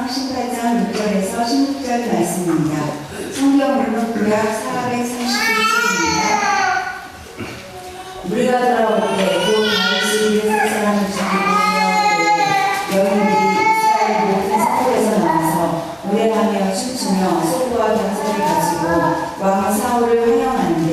18장 6절에서 16절 말씀입니다. 성경으로는 구약 439쪽입니다. 우리가 돌아올 때 곧 다윗이 이스라엘 사람을 죽이고 여인들이 이스라엘 모든 성읍에서 나와서 노래하며 춤추며 소고와 병사를 가지고 왕 사울을 환영하는데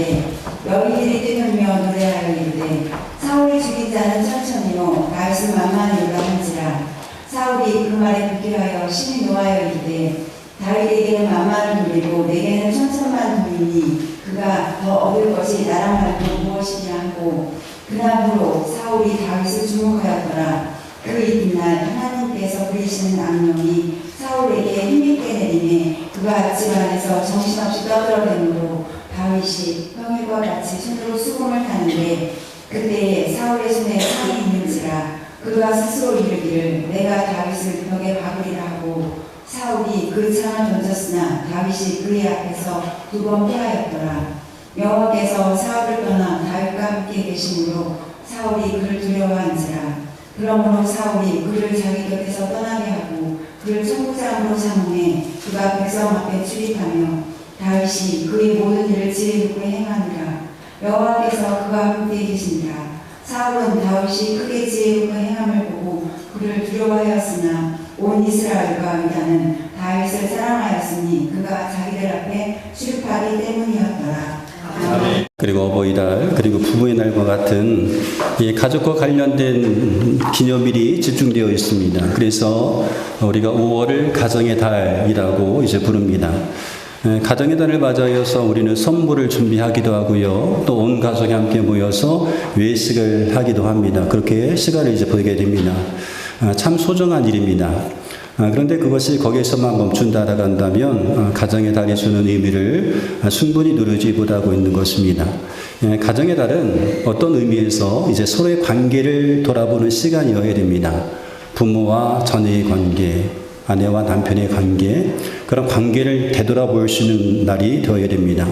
여인들이 뛰놀며 노래하여 이르되 사울이 죽인 자는 천천히요 다윗은 만만히 올라간지라. 사울이 그 말에 불쾌하여 심히 노하여 이르되 다윗에게는 만만을 돌리고 내게는 천천만 돌리니 그가 더 얻을 것이 나랑 말고 무엇이냐 하고 그날부로 사울이 다윗을 주목하였더라. 그 이튿날 하나님께서 부리시는 악령이 사울에게 힘있게 내리매 그가 집안에서 정신없이 떠들어대므로 다윗이 평일과 같이 손으로 수금을 타는데 그때에 사울의 손에 상이 있는지라. 그가 스스로 이르기를 내가 다윗을 벽에 박으리라 하고 사울이 그 창을 던졌으나 다윗이 그의 앞에서 2번 피하였더라. 여호와께서 사울을 떠나 다윗과 함께 계심으로 사울이 그를 두려워한지라. 그러므로 사울이 그를 자기 곁에서 떠나게 하고 그를 천부장으로 삼음해 그가 백성 앞에 출입하며 다윗이 그의 모든 일을 지혜롭게 행하니라. 여호와께서 그와 함께 계시니라. 사울은 다윗이 크게 지혜롭게 행함을 보고 그를 두려워하였으나 온 이스라엘과 유다는 다윗을 사랑하였으니 그가 자기들 앞에 출입하기 때문이었더라. 아멘. 그리고 어버이날 그리고 부모의 날과 같은 이 가족과 관련된 기념일이 집중되어 있습니다. 그래서 우리가 5월을 가정의 달이라고 이제 부릅니다. 가정의 달을 맞아서 우리는 선물을 준비하기도 하고요. 또 온 가족이 함께 모여서 외식을 하기도 합니다. 그렇게 시간을 이제 보내게 됩니다. 참 소중한 일입니다. 그런데 그것이 거기에서만 멈춘다라고 한다면 가정의 달이 주는 의미를 충분히 누리지 못하고 있는 것입니다. 가정의 달은 어떤 의미에서 이제 서로의 관계를 돌아보는 시간이어야 됩니다. 부모와 자녀의 관계, 아내와 남편의 관계, 그런 관계를 되돌아볼 수 있는 날이 되어야 됩니다.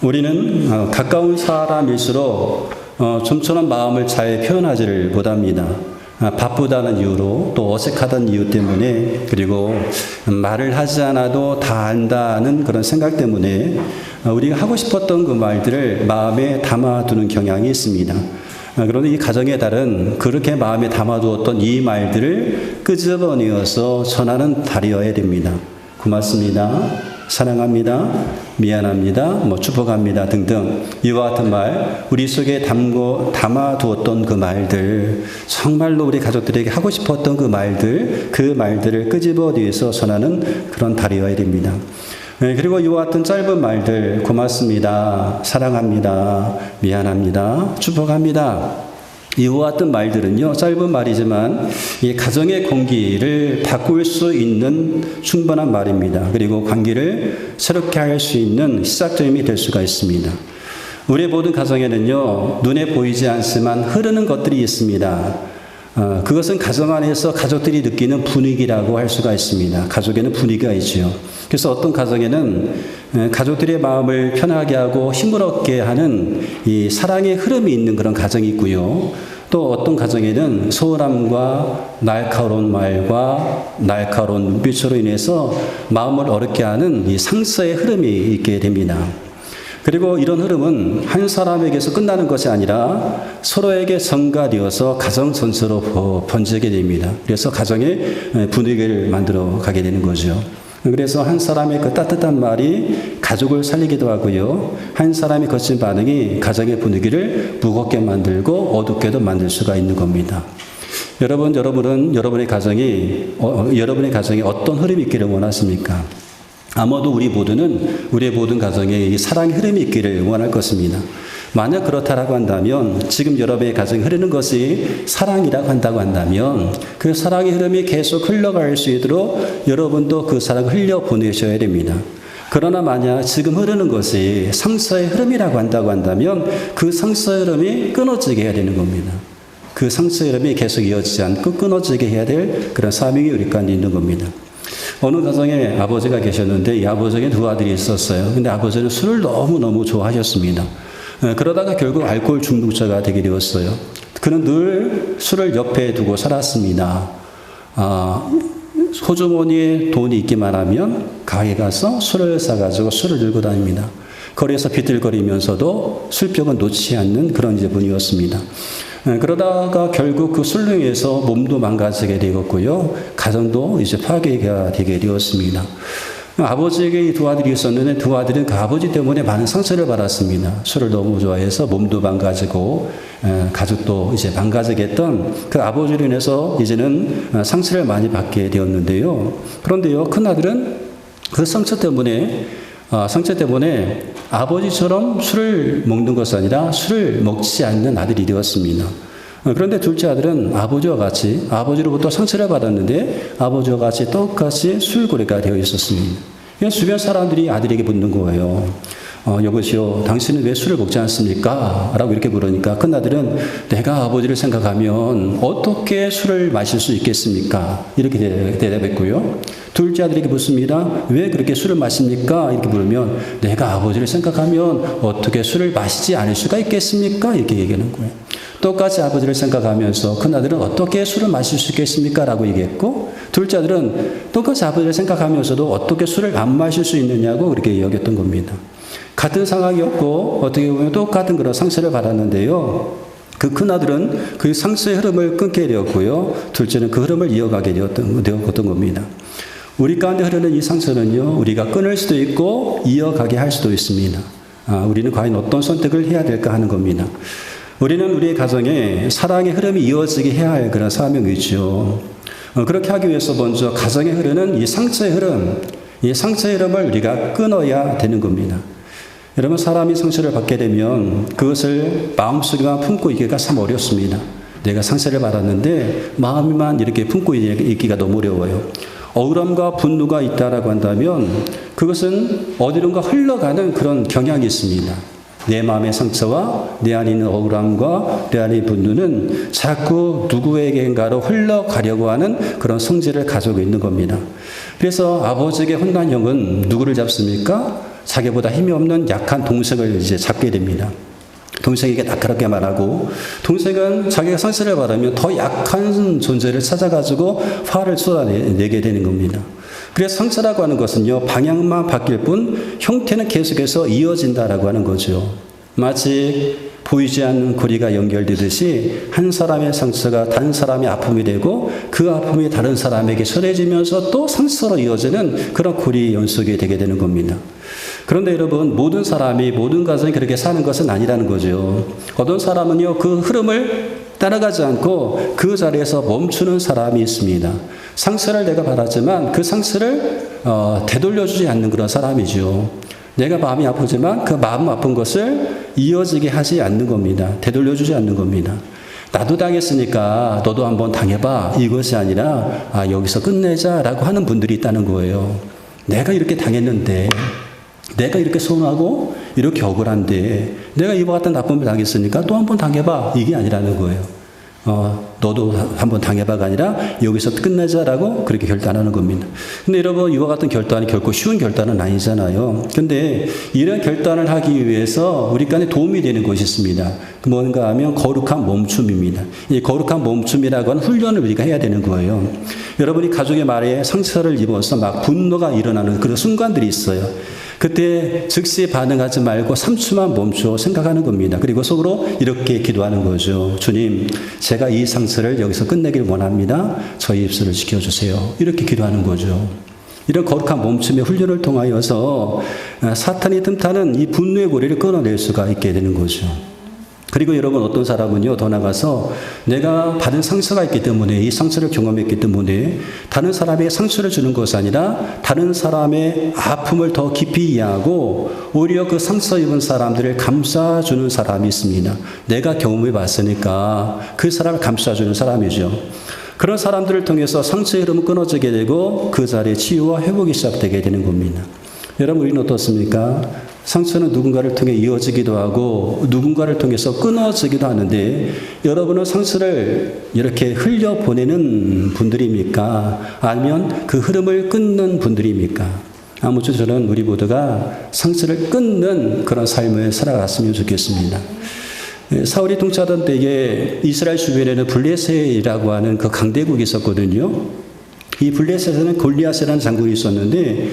우리는 가까운 사람일수록 좀처럼 마음을 잘 표현하지를 못합니다. 바쁘다는 이유로 또 어색하다는 이유 때문에 그리고 말을 하지 않아도 다 안다는 그런 생각 때문에 우리가 하고 싶었던 그 말들을 마음에 담아두는 경향이 있습니다. 그런데 이 가정의 달은 그렇게 마음에 담아두었던 이 말들을 끄집어내어서 전하는 달이어야 됩니다. 고맙습니다. 사랑합니다. 미안합니다. 축복합니다. 등등 이와 같은 말, 우리 속에 담아두었던 그 말들, 정말로 우리 가족들에게 하고 싶었던 그 말들을 끄집어내어서 전하는 그런 달이어야 됩니다. 그리고 이와 같은 짧은 말들, 고맙습니다, 사랑합니다, 미안합니다, 축복합니다. 이와 같은 말들은요, 짧은 말이지만 이 가정의 공기를 바꿀 수 있는 충분한 말입니다. 그리고 관계를 새롭게 할 수 있는 시작점이 될 수가 있습니다. 우리 모든 가정에는요, 눈에 보이지 않지만 흐르는 것들이 있습니다. 그것은 가정 안에서 가족들이 느끼는 분위기라고 할 수가 있습니다. 가족에는 분위기가 있죠. 그래서 어떤 가정에는 가족들의 마음을 편하게 하고 힘을 얻게 하는 이 사랑의 흐름이 있는 그런 가정이 있고요. 또 어떤 가정에는 소홀함과 날카로운 말과 날카로운 눈빛으로 인해서 마음을 어렵게 하는 이 상처의 흐름이 있게 됩니다. 그리고 이런 흐름은 한 사람에게서 끝나는 것이 아니라 서로에게 전가되어서 가정 전체로 번지게 됩니다. 그래서 가정의 분위기를 만들어 가게 되는 거죠. 그래서 한 사람의 그 따뜻한 말이 가족을 살리기도 하고요. 한 사람의 거친 반응이 가정의 분위기를 무겁게 만들고 어둡게도 만들 수가 있는 겁니다. 여러분은 여러분의 가정이 어떤 흐름이 있기를 원하십니까? 아마도 우리의 모든 가정에 이 사랑의 흐름이 있기를 원할 것입니다. 만약 그렇다라고 한다면, 지금 여러분의 가정에 흐르는 것이 사랑이라고 한다고 한다면, 그 사랑의 흐름이 계속 흘러갈 수 있도록 여러분도 그 사랑을 흘려보내셔야 됩니다. 그러나 만약 지금 흐르는 것이 상처의 흐름이라고 한다고 한다면, 그 상처의 흐름이 끊어지게 해야 되는 겁니다. 그 상처의 흐름이 계속 이어지지 않고 끊어지게 해야 될 그런 사명이 우리 가운데 있는 겁니다. 어느 가정에 아버지가 계셨는데 이 아버지에게 2 아들이 있었어요. 근데 아버지는 술을 너무너무 좋아하셨습니다. 그러다가 결국 알코올 중독자가 되게 되었어요. 그는 늘 술을 옆에 두고 살았습니다. 호주머니에 돈이 있기만 하면 가게 가서 술을 사가지고 술을 들고 다닙니다. 거리에서 비틀거리면서도 술병은 놓지 않는 그런 이제 분이었습니다. 그러다가 결국 그 술로 인해서 몸도 망가지게 되었고요. 가정도 이제 파괴가 되게 되었습니다. 아버지에게 두 아들이 있었는데 두 아들은 그 아버지 때문에 많은 상처를 받았습니다. 술을 너무 좋아해서 몸도 망가지고 가족도 이제 망가지게 했던 그 아버지로 인해서 이제는 상처를 많이 받게 되었는데요. 그런데요, 큰 아들은 그 상처 때문에 아버지처럼 술을 먹는 것이 아니라 술을 먹지 않는 아들이 되었습니다. 그런데 둘째 아들은 아버지와 같이 아버지로부터 상처를 받았는데 아버지와 같이 똑같이 술고래가 되어 있었습니다. 주변 사람들이 아들에게 묻는 거예요. 여보시오, 당신은 왜 술을 먹지 않습니까? 라고 이렇게 물으니까 큰아들은 내가 아버지를 생각하면 어떻게 술을 마실 수 있겠습니까? 이렇게 대답했고요. 둘째 아들에게 묻습니다. 왜 그렇게 술을 마십니까? 이렇게 물으면 내가 아버지를 생각하면 어떻게 술을 마시지 않을 수가 있겠습니까? 이렇게 얘기하는 거예요. 똑같이 아버지를 생각하면서 큰아들은 어떻게 술을 마실 수 있겠습니까? 라고 얘기했고 둘째 아들은 똑같이 아버지를 생각하면서도 어떻게 술을 안 마실 수 있느냐고 그렇게 여겼던 겁니다. 같은 상황이었고 어떻게 보면 똑같은 그런 상처를 받았는데요. 그 큰아들은 그 상처의 흐름을 끊게 되었고요. 둘째는 그 흐름을 이어가게 되었던 겁니다. 우리 가운데 흐르는 이 상처는요. 우리가 끊을 수도 있고 이어가게 할 수도 있습니다. 우리는 과연 어떤 선택을 해야 될까 하는 겁니다. 우리는 우리의 가정에 사랑의 흐름이 이어지게 해야 할 그런 사명이 있죠. 그렇게 하기 위해서 먼저 가정에 흐르는 이 상처의 흐름을 우리가 끊어야 되는 겁니다. 여러분, 사람이 상처를 받게 되면 그것을 마음속에만 품고 있기가 참 어렵습니다. 내가 상처를 받았는데 마음만 이렇게 품고 있기가 너무 어려워요. 억울함과 분노가 있다라고 한다면 그것은 어디론가 흘러가는 그런 경향이 있습니다. 내 마음의 상처와 내 안에 있는 억울함과 내 안에 있는 분노는 자꾸 누구에게인가로 흘러가려고 하는 그런 성질을 가지고 있는 겁니다. 그래서 아버지에게 혼난 형은 누구를 잡습니까? 자기보다 힘이 없는 약한 동생을 이제 잡게 됩니다. 동생에게 날카롭게 말하고 동생은 자기가 상처를 받으면 더 약한 존재를 찾아가지고 화를 쏟아내게 되는 겁니다. 그래서 상처라고 하는 것은요, 방향만 바뀔 뿐 형태는 계속해서 이어진다라고 하는 거죠. 마치 보이지 않는 고리가 연결되듯이 한 사람의 상처가 다른 사람의 아픔이 되고 그 아픔이 다른 사람에게 전해지면서 또 상처로 이어지는 그런 고리 연속이 되게 되는 겁니다. 그런데 여러분, 모든 사람이 모든 가정이 그렇게 사는 것은 아니라는 거죠. 어떤 사람은요, 그 흐름을 따라가지 않고 그 자리에서 멈추는 사람이 있습니다. 상처를 내가 받았지만 그 상처를 되돌려주지 않는 그런 사람이죠. 내가 마음이 아프지만 그 마음 아픈 것을 이어지게 하지 않는 겁니다. 되돌려주지 않는 겁니다. 나도 당했으니까 너도 한번 당해봐. 이것이 아니라 여기서 끝내자라고 하는 분들이 있다는 거예요. 내가 이렇게 당했는데, 내가 이렇게 서운하고 이렇게 억울한데 내가 이와 같은 나쁨을 당했으니까 또 한번 당해봐. 이게 아니라는 거예요. 너도 한번 당해봐가 아니라 여기서 끝내자라고 그렇게 결단하는 겁니다. 근데 여러분, 이와 같은 결단이 결코 쉬운 결단은 아니잖아요. 근데 이런 결단을 하기 위해서 우리 간에 도움이 되는 것이 있습니다. 뭔가 하면 거룩한 멈춤입니다. 이 거룩한 멈춤이라고 하는 훈련을 우리가 해야 되는 거예요. 여러분이 가족의 말에 상처를 입어서 막 분노가 일어나는 그런 순간들이 있어요. 그때 즉시 반응하지 말고 3초만 멈춰 생각하는 겁니다. 그리고 속으로 이렇게 기도하는 거죠. 주님, 제가 이 상처를 여기서 끝내길 원합니다. 저희 입술을 지켜주세요. 이렇게 기도하는 거죠. 이런 거룩한 멈춤의 훈련을 통하여서 사탄이 틈타는 이 분노의 고리를 끊어낼 수가 있게 되는 거죠. 그리고 여러분, 어떤 사람은요, 더 나가서 내가 받은 상처가 있기 때문에, 이 상처를 경험했기 때문에 다른 사람에게 상처를 주는 것이 아니라 다른 사람의 아픔을 더 깊이 이해하고 오히려 그 상처 입은 사람들을 감싸주는 사람이 있습니다. 내가 경험해 봤으니까 그 사람을 감싸주는 사람이죠. 그런 사람들을 통해서 상처의 흐름은 끊어지게 되고 그 자리에 치유와 회복이 시작되게 되는 겁니다. 여러분, 우리는 어떻습니까? 상처는 누군가를 통해 이어지기도 하고 누군가를 통해서 끊어지기도 하는데 여러분은 상처를 이렇게 흘려보내는 분들입니까? 아니면 그 흐름을 끊는 분들입니까? 아무쪼록 저는 우리 모두가 상처를 끊는 그런 삶을 살아갔으면 좋겠습니다. 사울이 통치하던 때에 이스라엘 주변에는 블레셋이라고 하는 그 강대국이 있었거든요. 이 블레셋에는 골리앗이라는 장군이 있었는데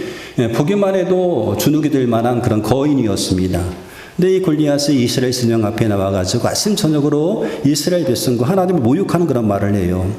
보기만 해도 주눅이 들 만한 그런 거인이었습니다. 근데 이 골리앗이 이스라엘 진영 앞에 나와가지고 아침 저녁으로 이스라엘 백성과 하나님을 모욕하는 그런 말을 해요.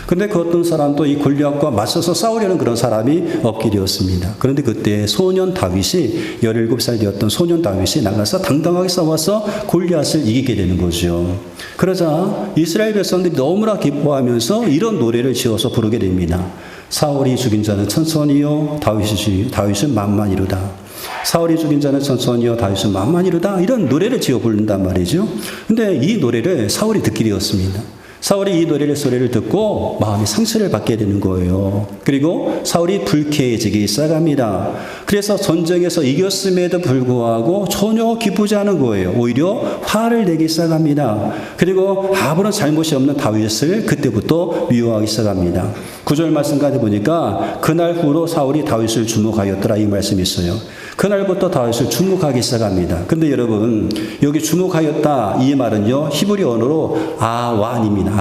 그런데 그 어떤 사람도 이 골리앗과 맞서서 싸우려는 그런 사람이 없게 되었습니다. 그런데 그때 소년 다윗이 17살 되었던 소년 다윗이 나가서 당당하게 싸워서 골리앗을 이기게 되는 거죠. 그러자 이스라엘 백성들이 너무나 기뻐하면서 이런 노래를 지어서 부르게 됩니다. 사울이 죽인 자는 천천히요 다윗은 만만이로다. 사울이 죽인 자는 천천히요 다윗은 만만이로다. 이런 노래를 지어 부른단 말이죠. 근데 이 노래를 사울이 듣게 되었습니다. 사울이 이 노래를 소리를 듣고 마음이 상처를 받게 되는 거예요. 그리고 사울이 불쾌해지기 시작합니다. 그래서 전쟁에서 이겼음에도 불구하고 전혀 기쁘지 않은 거예요. 오히려 화를 내기 시작합니다. 그리고 아무런 잘못이 없는 다윗을 그때부터 미워하기 시작합니다. 9절 말씀까지 보니까 그날 후로 사울이 다윗을 주목하였더라 이 말씀이 있어요. 그날부터 다윗을 주목하기 시작합니다. 근데 여러분 여기 주목하였다 이 말은요 히브리 언어로 아완입니다.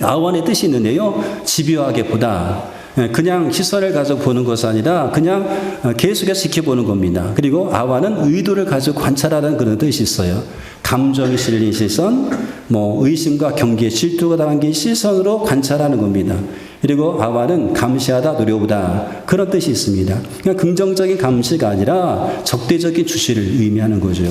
아완의 뜻이 있는데요 집요하게 보다. 그냥 시선을 가지고 보는 것이 아니라 그냥 계속해서 지켜보는 겁니다. 그리고 아완은 의도를 가지고 관찰하는 그런 뜻이 있어요. 감정이 실린 시선, 의심과 경계에 질투가 담긴 시선으로 관찰하는 겁니다. 그리고 아완은 감시하다, 노려보다 그런 뜻이 있습니다. 그냥 긍정적인 감시가 아니라 적대적인 주시를 의미하는 거죠.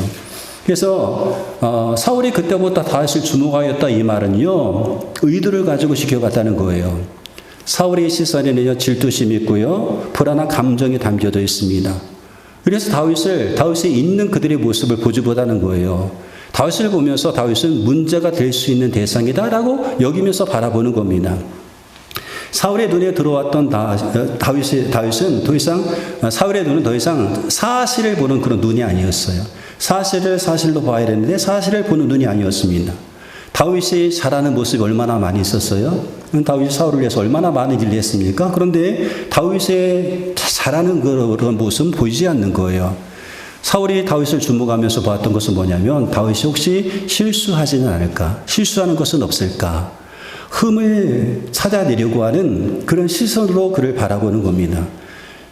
그래서 사울이 그때부터 다윗을 주목하였다 이 말은요 의도를 가지고 지켜봤다는 거예요. 사울의 시선에는요 질투심이 있고요 불안한 감정이 담겨져 있습니다. 그래서 다윗이 있는 그들의 모습을 보지 못하는 거예요. 다윗을 보면서 다윗은 문제가 될 수 있는 대상이다라고 여기면서 바라보는 겁니다. 사울의 눈에 들어왔던 다윗은 더 이상 사울의 눈은 더 이상 사실을 보는 그런 눈이 아니었어요. 사실을 사실로 봐야 되는데 사실을 보는 눈이 아니었습니다. 다윗이 잘하는 모습이 얼마나 많이 있었어요? 다윗이 사울을 위해서 얼마나 많은 일을 했습니까? 그런데 다윗의 잘하는 그런 모습은 보이지 않는 거예요. 사울이 다윗을 주목하면서 봤던 것은 뭐냐면 다윗이 혹시 실수하지는 않을까? 실수하는 것은 없을까? 흠을 찾아내려고 하는 그런 시선으로 그를 바라보는 겁니다.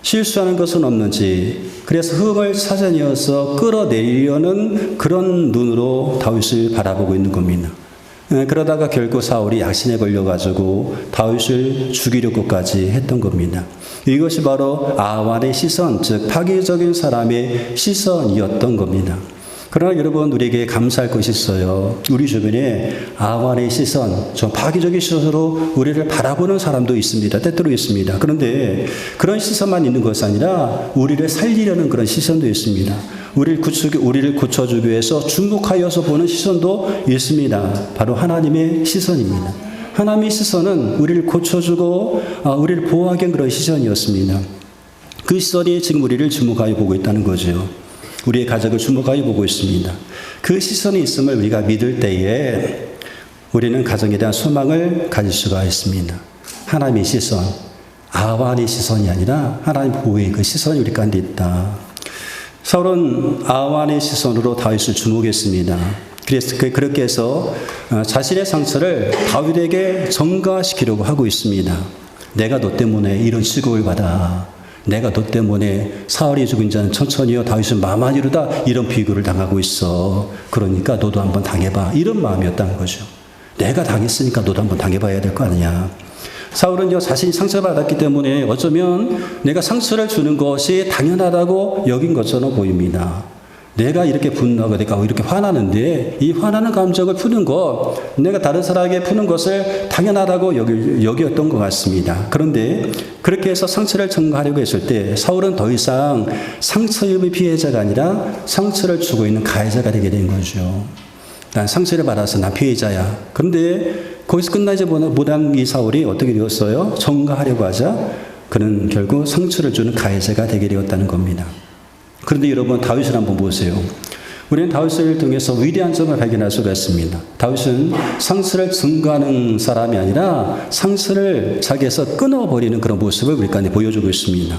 실수하는 것은 없는지 그래서 흠을 찾아내어서 끌어내리려는 그런 눈으로 다윗을 바라보고 있는 겁니다. 그러다가 결국 사울이 약신에 걸려가지고 다윗을 죽이려고까지 했던 겁니다. 이것이 바로 아완의 시선, 즉 파괴적인 사람의 시선이었던 겁니다. 그러나 여러분 우리에게 감사할 것이 있어요. 우리 주변에 아완의 시선, 좀 파괴적인 시선으로 우리를 바라보는 사람도 있습니다. 때때로 있습니다. 그런데 그런 시선만 있는 것이 아니라 우리를 살리려는 그런 시선도 있습니다. 우리를 고쳐주기 위해서 주목하여서 보는 시선도 있습니다. 바로 하나님의 시선입니다. 하나님의 시선은 우리를 고쳐주고 우리를 보호하기 위한 그런 시선이었습니다. 그 시선이 지금 우리를 주목하여 보고 있다는 거죠. 우리의 가족을 주목하여 보고 있습니다. 그 시선이 있음을 우리가 믿을 때에 우리는 가정에 대한 소망을 가질 수가 있습니다. 하나님의 시선, 아완의 시선이 아니라 하나님 보호의 그 시선이 우리 가운데 있다. 사울은 아완의 시선으로 다윗을 주목했습니다. 그래서 그렇게 해서 자신의 상처를 다윗에게 전가시키려고 하고 있습니다. 내가 너 때문에 이런 시국을 받아. 내가 너 때문에 사울이 죽은 자는 천천히요 다윗은 만만이로다 이런 비교를 당하고 있어. 그러니까 너도 한번 당해봐. 이런 마음이었다는 거죠. 내가 당했으니까 너도 한번 당해봐야 될 거 아니냐. 사울은요 자신이 상처받았기 때문에 어쩌면 내가 상처를 주는 것이 당연하다고 여긴 것처럼 보입니다. 내가 이렇게 분노하고 내가 이렇게 화나는데 이 화나는 감정을 푸는 것, 내가 다른 사람에게 푸는 것을 당연하다고 여겼던 것 같습니다. 그런데 그렇게 해서 상처를 전가하려고 했을 때 사울은 더 이상 상처 입은 피해자가 아니라 상처를 주고 있는 가해자가 되게 된 거죠. 난 상처를 받아서 난 피해자야. 그런데 거기서 끝나지 못한 이 사울이 어떻게 되었어요? 전가하려고 하자 그는 결국 상처를 주는 가해자가 되게 되었다는 겁니다. 그런데 여러분 다윗을 한번 보세요. 우리는 다윗을 통해서 위대한 점을 발견할 수가 있습니다. 다윗은 상처를 전가하는 사람이 아니라 상처를 자기에서 끊어버리는 그런 모습을 우리 가운데 보여주고 있습니다.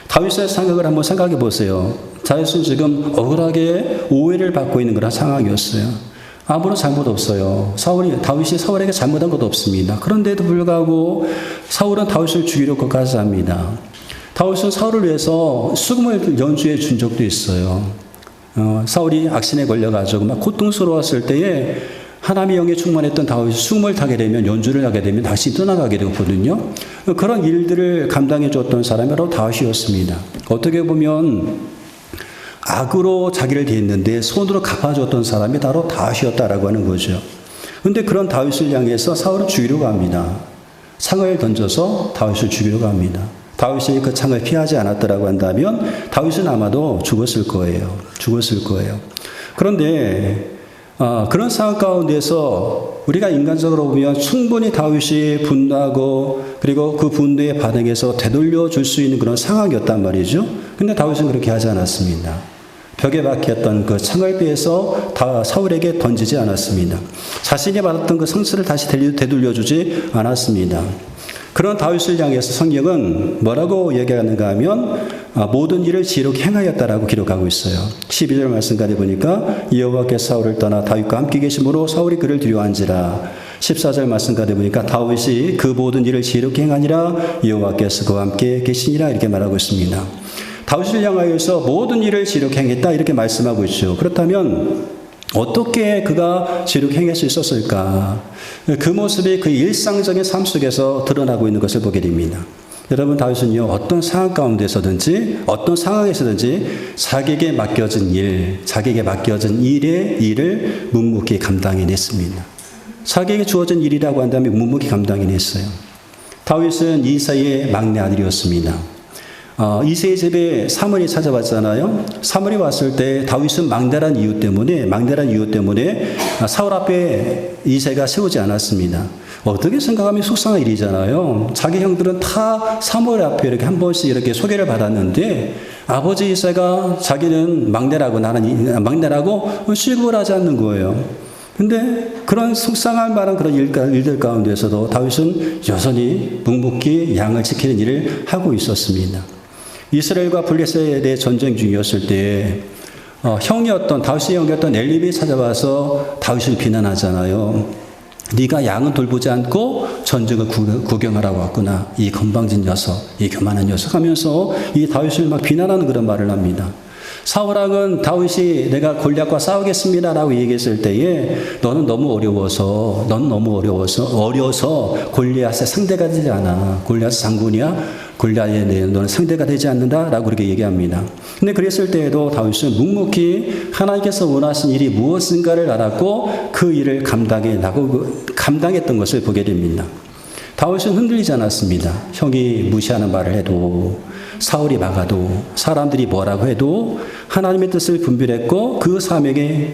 다윗의 생각을 한번 생각해 보세요. 다윗은 지금 억울하게 오해를 받고 있는 그런 상황이었어요. 아무런 잘못 없어요. 다윗이 사울에게 잘못한 것도 없습니다. 그런데도 불구하고 사울은 다윗을 죽이려 것까지 합니다. 다윗은 사울을 위해서 수금을 연주해 준 적도 있어요. 사울이 악신에 걸려가지고 막 고통스러웠을 때에 하나님의 영에 충만했던 다윗이 수금을 타게 되면, 연주를 하게 되면 다시 떠나가게 되거든요. 그런 일들을 감당해 줬던 사람이 바로 다윗이었습니다. 어떻게 보면 악으로 자기를 대했는데 손으로 갚아줬던 사람이 바로 다윗이었다라고 하는 거죠. 그런데 그런 다윗을 향해서 사울은 죽이려고 합니다. 창을 던져서 다윗을 죽이려고 합니다. 다윗이 그 창을 피하지 않았더라고 한다면 다윗은 아마도 죽었을 거예요. 그런데 그런 상황 가운데서 우리가 인간적으로 보면 충분히 다윗이 분노하고 그리고 그 분노에 반응해서 되돌려 줄 수 있는 그런 상황이었단 말이죠. 근데 다윗은 그렇게 하지 않았습니다. 벽에 박혔던 그 창을 빼서 사울에게 던지지 않았습니다. 자신이 받았던 그 상처를 다시 되돌려 주지 않았습니다. 그런 다윗을 향해서 성경은 뭐라고 얘기하는가 하면 모든 일을 지혜롭게 행하였다라고 기록하고 있어요. 12절 말씀까지 보니까 여호와께서 사울을 떠나 다윗과 함께 계심으로 사울이 그를 두려워한지라. 14절 말씀까지 보니까 다윗이 그 모든 일을 지혜롭게 행하니라 여호와께서 그와 함께 계시니라 이렇게 말하고 있습니다. 다윗을 향하여서 모든 일을 지혜롭게 행했다 이렇게 말씀하고 있죠. 그렇다면 어떻게 그가 지혜롭게 행할 수 있었을까? 그 모습이 그 일상적인 삶 속에서 드러나고 있는 것을 보게 됩니다. 여러분, 다윗은요, 어떤 상황 가운데서든지 어떤 상황에서든지 자기에게 맡겨진 일을 묵묵히 감당해냈습니다. 자기에게 주어진 일이라고 한다면 묵묵히 감당해냈어요. 다윗은 이사의 막내 아들이었습니다. 이새의 집에 사무엘이 찾아왔잖아요. 사무엘이 왔을 때 다윗은 막내란 이유 때문에 사울 앞에 이새가 세우지 않았습니다. 어떻게 생각하면 속상한 일이잖아요. 자기 형들은 다 사무엘 앞에 이렇게 한 번씩 이렇게 소개를 받았는데 아버지 이새가 자기는 막내라고 취급을 하지 않는 거예요. 근데 그런 속상할 만한 그런 일들 가운데서도 다윗은 여전히 묵묵히 양을 지키는 일을 하고 있었습니다. 이스라엘과 블레셋의 전쟁 중이었을 때 다윗의 형이었던 엘리비 찾아와서 다윗을 비난하잖아요. 네가 양은 돌보지 않고 전쟁을 구경하라고 왔구나. 이 건방진 녀석, 이 교만한 녀석 하면서 이 다윗을 막 비난하는 그런 말을 합니다. 사울왕은 다윗이 내가 골리앗과 싸우겠습니다라고 얘기했을 때에 너는 너무 어려워서 골리앗의 상대가 되지 않아. 골리앗 장군이야. 골리앗에 너는 상대가 되지 않는다라고 그렇게 얘기합니다. 근데 그랬을 때에도 다윗은 묵묵히 하나님께서 원하신 일이 무엇인가를 알았고 그 일을 감당했던 것을 보게 됩니다. 다윗은 흔들리지 않았습니다. 형이 무시하는 말을 해도 사울이 막아도 사람들이 뭐라고 해도 하나님의 뜻을 분별했고 그 사명에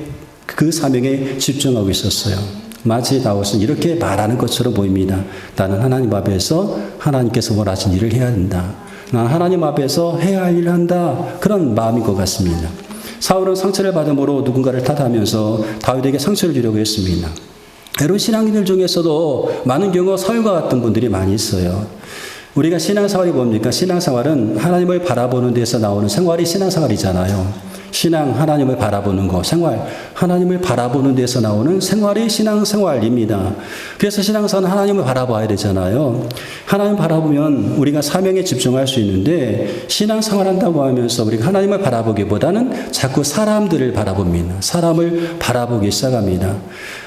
집중하고 있었어요. 마치 다윗은 이렇게 말하는 것처럼 보입니다. 나는 하나님 앞에서 하나님께서 원하신 일을 해야 한다. 나는 하나님 앞에서 해야 할 일을 한다. 그런 마음인 것 같습니다. 사울은 상처를 받음으로 누군가를 탓하면서 다윗에게 상처를 주려고 했습니다. 여러분, 신앙인들 중에서도 많은 경우 사울과 같은 분들이 많이 있어요. 우리가 신앙생활이 뭡니까? 신앙생활은 하나님을 바라보는 데서 나오는 생활이 신앙생활이잖아요. 신앙, 하나님을 바라보는 거, 생활, 하나님을 바라보는 데서 나오는 생활이 신앙생활입니다. 그래서 신앙생활은 하나님을 바라봐야 되잖아요. 하나님 바라보면 우리가 사명에 집중할 수 있는데 신앙생활 한다고 하면서 우리가 하나님을 바라보기보다는 자꾸 사람들을 바라봅니다. 사람을 바라보기 시작합니다.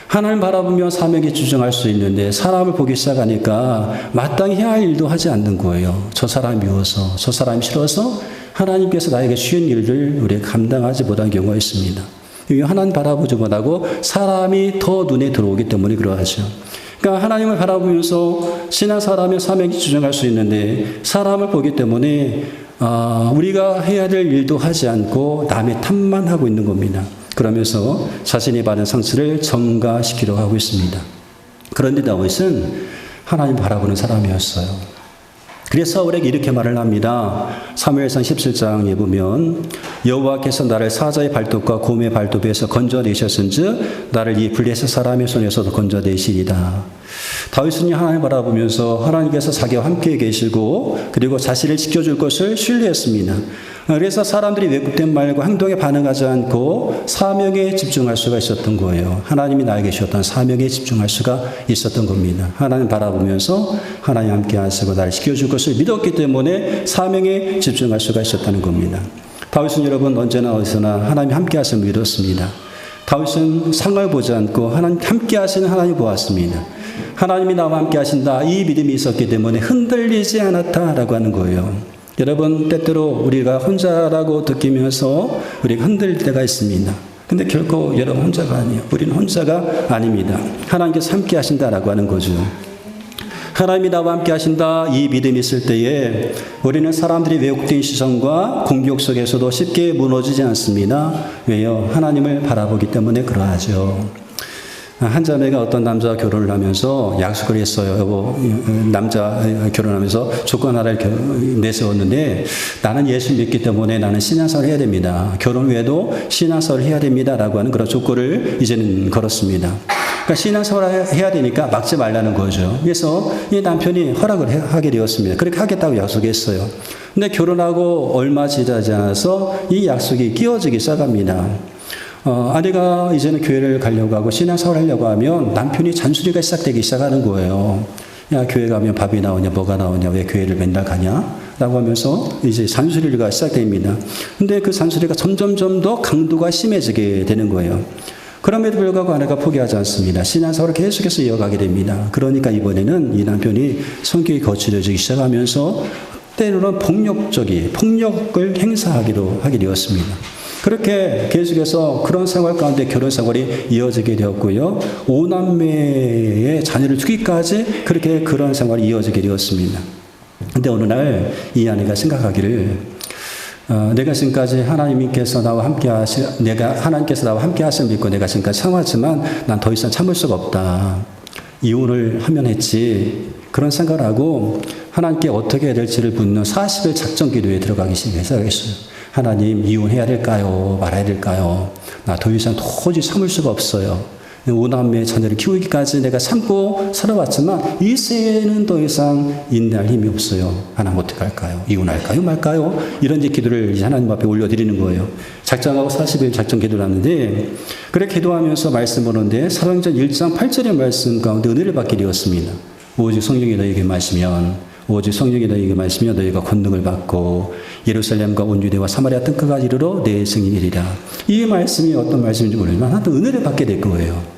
하나님 바라보며 사명에 집중할 수 있는데 사람을 보기 시작하니까 마땅히 해야 할 일도 하지 않는 거예요. 저 사람이 미워서, 저 사람이 싫어서 하나님께서 나에게 쉬운 일을 우리가 감당하지 못한 경우가 있습니다. 하나님 바라보지 못하고 사람이 더 눈에 들어오기 때문에 그러하죠. 그러니까 하나님을 바라보면서 신앙생활하며 사명에 집중할 수 있는데 사람을 보기 때문에 우리가 해야 될 일도 하지 않고 남의 탓만 하고 있는 겁니다. 그러면서 자신이 받은 상처를 전가시키려고 하고 있습니다. 그런데 다윗은 하나님 바라보는 사람이었어요. 그래서 사울에게 이렇게 말을 합니다. 사무엘상 17장에 보면 여호와께서 나를 사자의 발톱과 곰의 발톱에서 건져내셨은즉 나를 이 블레셋 사람의 손에서도 건져내시리다. 다윗은 하나님을 바라보면서 하나님께서 자기와 함께 계시고 그리고 자신을 지켜줄 것을 신뢰했습니다. 그래서 사람들이 왜곡된 말과 행동에 반응하지 않고 사명에 집중할 수가 있었던 거예요. 하나님이 나에게 주셨던 사명에 집중할 수가 있었던 겁니다. 하나님 바라보면서 하나님 함께 하시고 나를 지켜줄 것을 믿었기 때문에 사명에 집중할 수가 있었다는 겁니다. 다윗은 여러분 언제나 어디서나 하나님이 함께 하심을 믿었습니다. 다윗은 상을 보지 않고 하나님 함께 하시는 하나님 보았습니다. 하나님이 나와 함께 하신다. 이 믿음이 있었기 때문에 흔들리지 않았다라고 하는 거예요. 여러분 때때로 우리가 혼자라고 느끼면서 우리가 흔들릴 때가 있습니다. 근데 결코 여러분 혼자가 아니에요. 우리는 혼자가 아닙니다. 하나님께서 함께 하신다라고 하는 거죠. 하나님이 나와 함께 하신다. 이 믿음이 있을 때에 우리는 사람들이 왜곡된 시선과 공격 속에서도 쉽게 무너지지 않습니다. 왜요? 하나님을 바라보기 때문에 그러하죠. 한 자매가 어떤 남자와 결혼을 하면서 약속을 했어요. 여보, 남자 결혼하면서 조건 하나를 내세웠는데 나는 예수 믿기 때문에 나는 신앙생활을 해야 됩니다. 결혼 후에도 신앙생활을 해야 됩니다라고 하는 그런 조건을 이제는 걸었습니다. 그러니까 신앙생활을 해야 되니까 막지 말라는 거죠. 그래서 이 남편이 허락을 하게 되었습니다. 그렇게 하겠다고 약속했어요. 근데 결혼하고 얼마 지나지 않아서 이 약속이 끼어지기 시작합니다. 아내가 이제는 교회를 가려고 하고 신앙생활을 하려고 하면 남편이 잔소리가 시작되기 시작하는 거예요. 야, 교회 가면 밥이 나오냐, 뭐가 나오냐, 왜 교회를 맨날 가냐? 라고 하면서 이제 잔소리가 시작됩니다. 근데 그 잔소리가 점점점 더 강도가 심해지게 되는 거예요. 그럼에도 불구하고 아내가 포기하지 않습니다. 신앙생활을 계속해서 이어가게 됩니다. 그러니까 이번에는 이 남편이 성격이 거칠어지기 시작하면서 때로는 폭력을 행사하기도 하게 되었습니다. 그렇게 계속해서 그런 생활 가운데 결혼 생활이 이어지게 되었고요. 5남매의 자녀를 두기까지 그렇게 그런 생활이 이어지게 되었습니다. 근데 어느 날 이 아내가 생각하기를 내가 지금까지 하나님께서 나와 함께 하심을 믿고 내가 지금까지 참았지만 난 더 이상 참을 수가 없다. 이혼을 하면 했지. 그런 생각을 하고 하나님께 어떻게 해야 될지를 묻는 40일 작전 기도에 들어가기 시작했어요. 하나님, 이혼해야 될까요? 말아야 될까요? 나 더 이상 도저히 참을 수가 없어요. 5남매 자녀를 키우기까지 내가 참고 살아왔지만 이제는 더 이상 인내할 힘이 없어요. 하나님 어떻게 할까요? 이혼할까요? 말까요? 이런 기도를 이제 하나님 앞에 올려드리는 거예요. 작정하고 40일 작정 기도를 하는데 그렇게 기도하면서 말씀을 하는데 사도행전 1장 8절의 말씀 가운데 은혜를 받게 되었습니다. 오직 성령이 너에게 마시면 너희가 권능을 받고 예루살렘과 온 유대와 사마리아 땅끝까지 이르러 내 증인이리라. 이 말씀이 어떤 말씀인지 모르지만 하나도 은혜를 받게 될 거예요.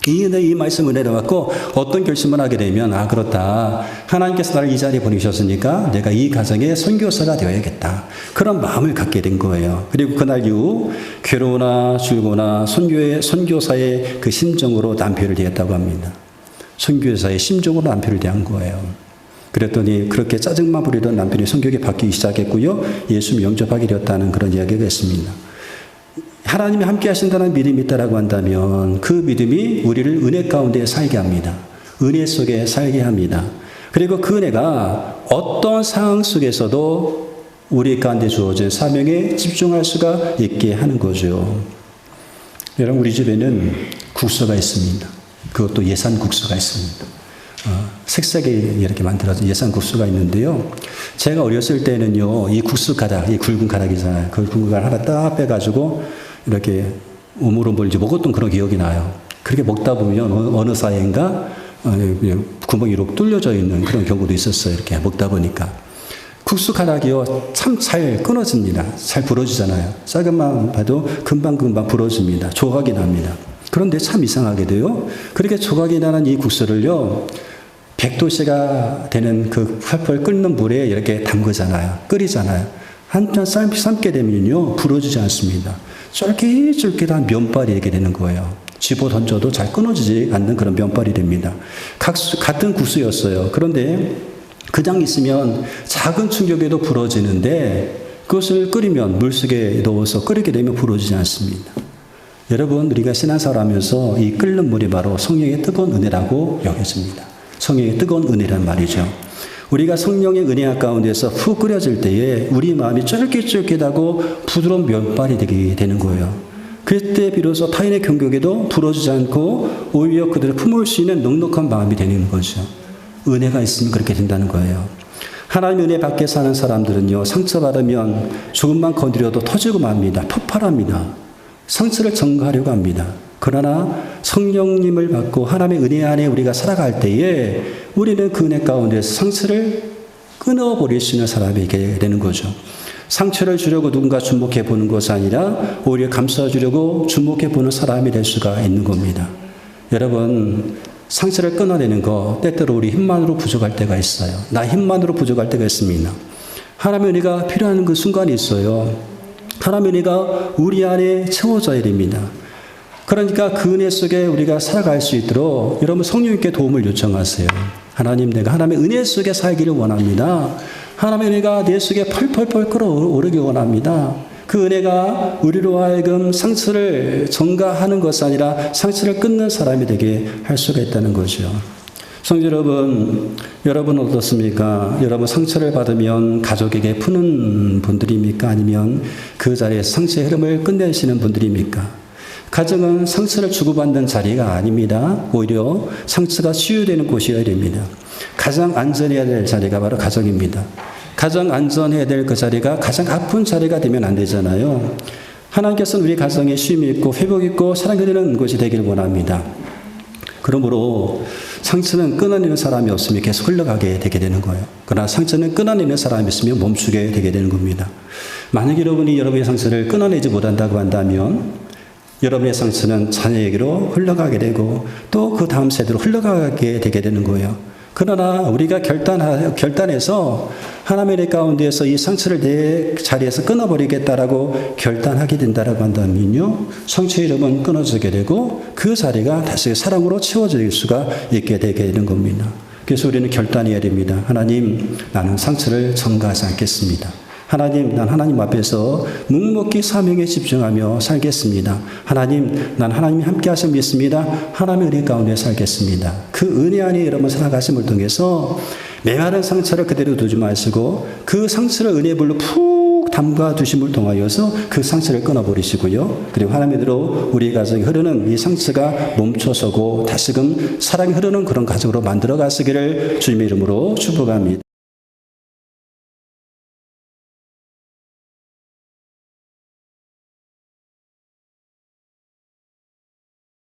이 말씀 은혜를 받고 어떤 결심을 하게 되면 그렇다. 하나님께서 나를 이 자리에 보내셨으니까 내가 이 가정의 선교사가 되어야겠다. 그런 마음을 갖게 된 거예요. 그리고 그날 이후 괴로우나 즐거우나 선교사의 그 심정으로 남편을 대했다고 합니다. 선교사의 심정으로 남편을 대한 거예요. 그랬더니 그렇게 짜증만 부리던 남편이 성격이 바뀌기 시작했고요. 예수 영접하게 되었다는 그런 이야기가 있습니다. 하나님이 함께 하신다는 믿음이 있다라고 한다면 그 믿음이 우리를 은혜 가운데 살게 합니다. 은혜 속에 살게 합니다. 그리고 그 은혜가 어떤 상황 속에서도 우리 가운데 주어진 사명에 집중할 수가 있게 하는 거죠. 여러분, 우리 집에는 국수가 있습니다. 그것도 예산 국수가 있습니다. 색색이 이렇게 만들어진 예산 국수가 있는데요. 제가 어렸을 때는요, 이 국수 가닥, 이 굵은 가닥이잖아요. 그 굵은 가닥 하나 딱 빼가지고 이렇게 우물우물 먹었던 그런 기억이 나요. 그렇게 먹다 보면 어느 사이인가 구멍이 이렇게 뚫려져 있는 그런 경우도 있었어요. 이렇게 먹다 보니까. 국수 가닥이요, 참 잘 끊어집니다. 잘 부러지잖아요. 작은만 봐도 금방 부러집니다. 조각이 납니다. 그런데 참 이상하게도요, 그렇게 조각이 나는 이 국수를요, 100도씨가 되는 그 팔팔 끓는 물에 이렇게 담그잖아요. 끓이잖아요. 한편 삶게 되면요, 부러지지 않습니다. 쫄깃쫄깃한 면발이 이렇게 되는 거예요. 집어 던져도 잘 끊어지지 않는 그런 면발이 됩니다. 같은 국수였어요. 그런데 그냥 있으면 작은 충격에도 부러지는데 그것을 끓이면 물속에 넣어서 끓이게 되면 부러지지 않습니다. 여러분, 우리가 신앙생활 하면서 이 끓는 물이 바로 성령의 뜨거운 은혜라고 여겨집니다. 성령의 뜨거운 은혜란 말이죠. 우리가 성령의 은혜 가운데서 푹 끓여질 때에 우리 마음이 쫄깃쫄깃하고 부드러운 면발이 되게 되는 거예요. 그때 비로소 타인의 경격에도 부러지지 않고 오히려 그들을 품을 수 있는 넉넉한 마음이 되는 거죠. 은혜가 있으면 그렇게 된다는 거예요. 하나님의 은혜 밖에 사는 사람들은요, 상처받으면 조금만 건드려도 터지고 맙니다. 폭발합니다. 상처를 전가하려고 합니다. 그러나 성령님을 받고 하나님의 은혜 안에 우리가 살아갈 때에 우리는 그 은혜 가운데서 상처를 끊어버릴 수 있는 사람에게 되는 거죠. 상처를 주려고 누군가 주목해 보는 것이 아니라 오히려 감싸주려고 주목해 보는 사람이 될 수가 있는 겁니다. 여러분, 상처를 끊어내는 거 때때로 우리 힘만으로 부족할 때가 있어요. 나 힘만으로 부족할 때가 있습니다. 하나님의 은혜가 필요한 그 순간이 있어요. 하나님의 은혜가 우리 안에 채워져야 됩니다. 그러니까 그 은혜 속에 우리가 살아갈 수 있도록 여러분 성령님께 도움을 요청하세요. 하나님, 내가 하나님의 은혜 속에 살기를 원합니다. 하나님의 은혜가 내 속에 펄펄펄 끓어오르기 원합니다. 그 은혜가 우리로 하여금 상처를 전가하는 것이 아니라 상처를 끊는 사람이 되게 할 수가 있다는 거죠. 성도 여러분, 여러분은 어떻습니까? 여러분 상처를 받으면 가족에게 푸는 분들입니까? 아니면 그 자리에서 상처의 흐름을 끝내시는 분들입니까? 가정은 상처를 주고받는 자리가 아닙니다. 오히려 상처가 치유되는 곳이어야 됩니다. 가장 안전해야 될 자리가 바로 가정입니다. 가장 안전해야 될 그 자리가 가장 아픈 자리가 되면 안 되잖아요. 하나님께서는 우리 가정에 쉼이 있고 회복이 있고 사랑이 되는 곳이 되기를 원합니다. 그러므로 상처는 끊어내는 사람이 없으면 계속 흘러가게 되게 되는 거예요. 그러나 상처는 끊어내는 사람이 있으면 멈추게 되게 되는 겁니다. 만약 여러분이 여러분의 상처를 끊어내지 못한다고 한다면 여러분의 상처는 자녀에게로 흘러가게 되고 또 그 다음 세대로 흘러가게 되게 되는 거예요. 그러나 우리가 결단해서 하나님의 은혜 가운데에서 이 상처를 내 자리에서 끊어버리겠다라고 결단하게 된다라고 한다면요, 상처의 이름은 끊어지게 되고 그 자리가 다시 사랑으로 채워질 수가 있게 되게 되는 겁니다. 그래서 우리는 결단해야 됩니다. 하나님, 나는 상처를 전가하지 않겠습니다. 하나님, 난 하나님 앞에서 묵묵히 사명에 집중하며 살겠습니다. 하나님, 난 하나님이 함께 하심을 믿습니다. 하나님의 은혜 가운데 살겠습니다. 그 은혜 안에 여러분 살아가심을 통해서 메마른 상처를 그대로 두지 마시고 그 상처를 은혜의 불로 푹 담가 두심을 통하여서 그 상처를 끊어버리시고요. 그리고 하나님으로 우리 가정에 흐르는 이 상처가 멈춰서고 다시금 사랑이 흐르는 그런 가정으로 만들어 가시기를 주님의 이름으로 축복합니다.